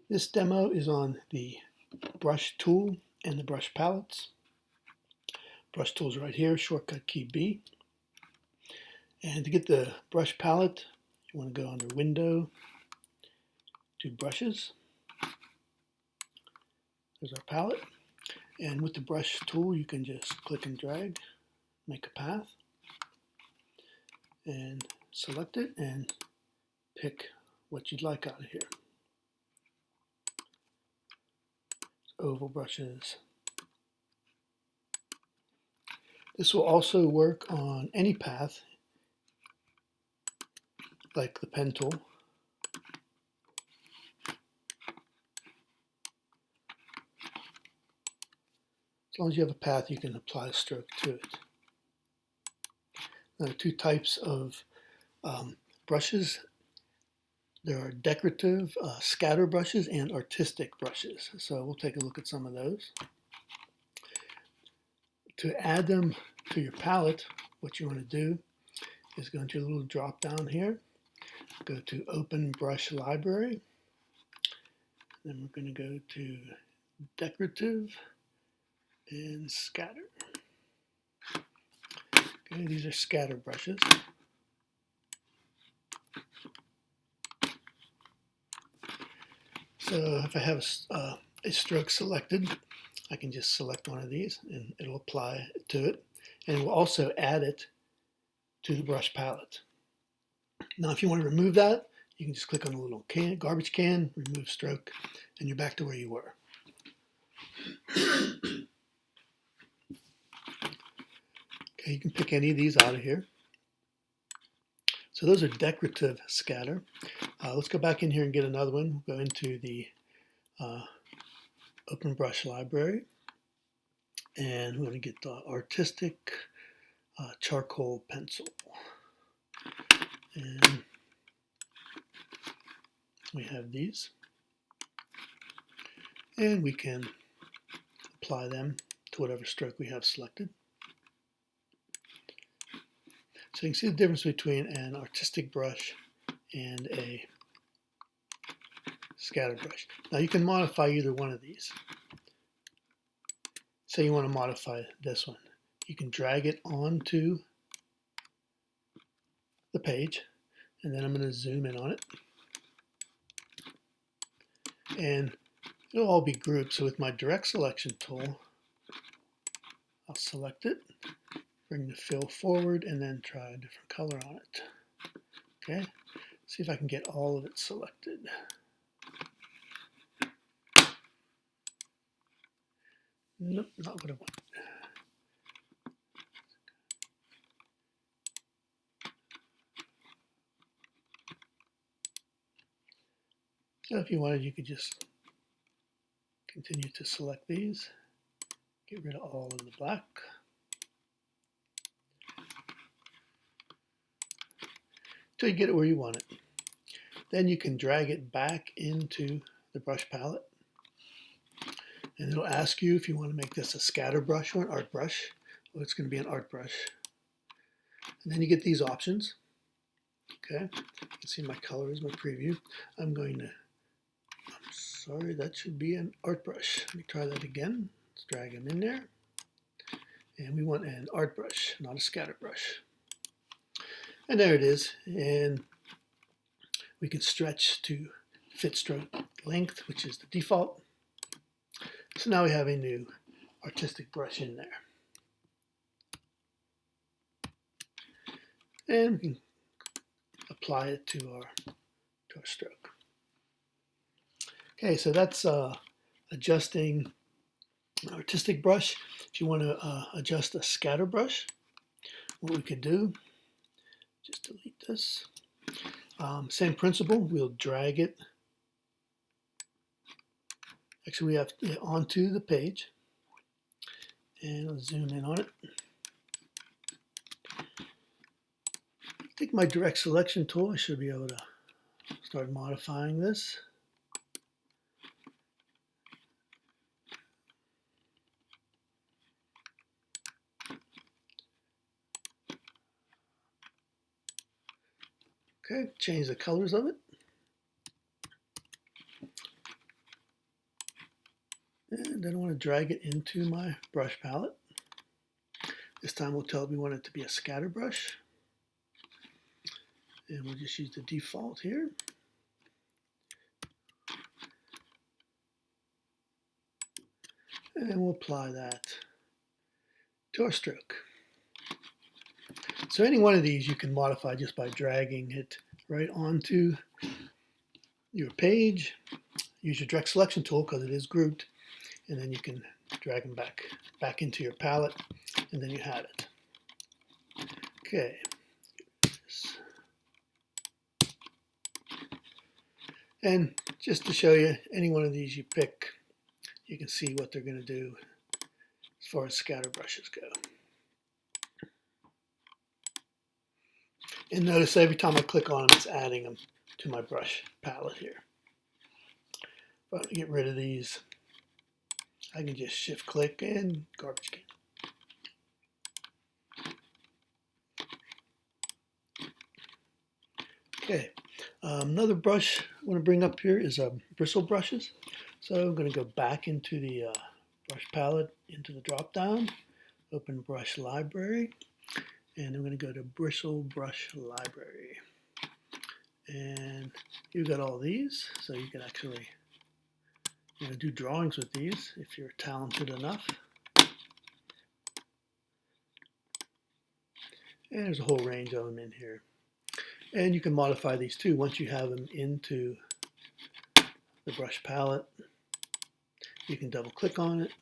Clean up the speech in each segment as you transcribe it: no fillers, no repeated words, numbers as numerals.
This demo is on the brush tool and the brush palettes. Brush tool's right here, shortcut key B. And to get the brush palette, you want to go under Window to Brushes. There's our palette. And with the brush tool, you can just click and drag, make a path, and select it and pick what you'd like out of here. Oval brushes. This will also work on any path, like the pen tool. As long as you have a path, you can apply a stroke to it. Now, there are two types of brushes. There are decorative scatter brushes and artistic brushes. So we'll take a look at some of those. To add them to your palette, what you want to do is go into your little drop down here, go to Open Brush Library, then we're going to go to Decorative and Scatter. Okay, these are scatter brushes. So if I have a stroke selected, I can just select one of these and it'll apply to it. And it will also add it to the brush palette. Now if you want to remove that, you can just click on the little garbage can, remove stroke, and you're back to where you were. Okay, you can pick any of these out of here. So those are decorative scatter. Let's go back in here and get another one. We'll go into the Open Brush Library, and we're going to get the artistic charcoal pencil. And we have these. And we can apply them to whatever stroke we have selected. So you can see the difference between an artistic brush and a scatter brush. Now you can modify either one of these. Say you want to modify this one. You can drag it onto the page, and then I'm going to zoom in on it. And it'll all be grouped. So with my direct selection tool, I'll select it, bring the fill forward, and then try a different color on it. Okay, see if I can get all of it selected. Nope, not what I want. So if you wanted, you could just continue to select these, get rid of all of the black. Until you get it where you want it. Then you can drag it back into the brush palette. And it'll ask you if you want to make this a scatter brush or an art brush. Well, it's going to be an art brush. And then you get these options. Okay, you can see my color is my preview. I'm sorry, that should be an art brush. Let me try that again. Let's drag them in there. And we want an art brush, not a scatter brush. And there it is. And we can stretch to fit stroke length, which is the default. So now we have a new artistic brush in there. And we can apply it to our stroke. Okay, so that's adjusting an artistic brush. If you want to adjust a scatter brush, what we could do, just delete this. Same principle, we'll drag it. Actually, we have it onto the page. And I'll zoom in on it. Take my direct selection tool, I should be able to start modifying this. Okay, change the colors of it. And then I want to drag it into my brush palette. This time we'll tell it we want it to be a scatter brush. And we'll just use the default here. And we'll apply that to our stroke. So any one of these you can modify just by dragging it right onto your page. Use your direct selection tool because it is grouped, and then you can drag them back into your palette, and then you have it. Okay. And just to show you, any one of these you pick, you can see what they're going to do as far as scatter brushes go. And notice every time I click on them, it's adding them to my brush palette here. If I get rid of these, I can just shift click and garbage can. Okay, another brush I want to bring up here is bristle brushes. So I'm going to go back into the brush palette, into the drop down, open brush library, and I'm going to go to bristle brush library. And you've got all these, so you can actually do drawings with these if you're talented enough. And there's a whole range of them in here. And you can modify these too once you have them into the brush palette. You can double click on it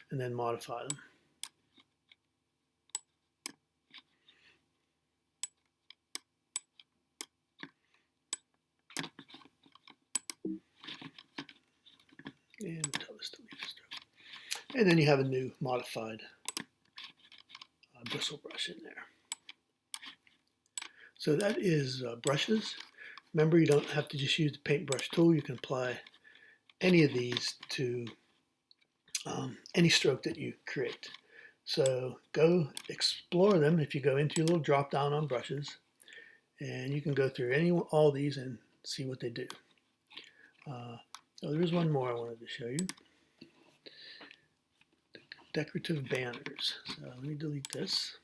and then modify them. And we'll tell this to leave this through. And then you have a new modified bristle brush in there. So that is brushes. Remember, you don't have to just use the paintbrush tool. You can apply any of these to any stroke that you create. So go explore them if you go into your little drop down on brushes, and you can go through all these and see what they do. There is one more I wanted to show you. Decorative banners. So let me delete this.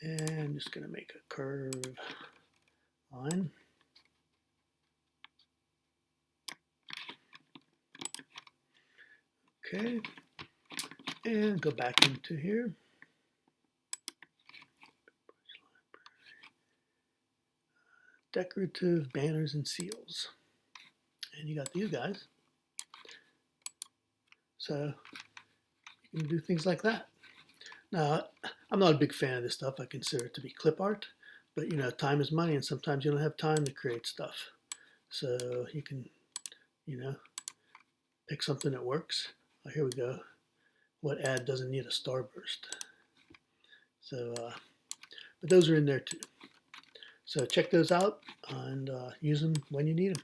And I'm just going to make a curve line. Okay, and go back into here. Decorative banners and seals. And you got these guys. So you can do things like that. Now, I'm not a big fan of this stuff. I consider it to be clip art, but time is money, and sometimes you don't have time to create stuff. So you can, pick something that works. Oh, here we go. What ad doesn't need a starburst? So, but those are in there too. So check those out and use them when you need them.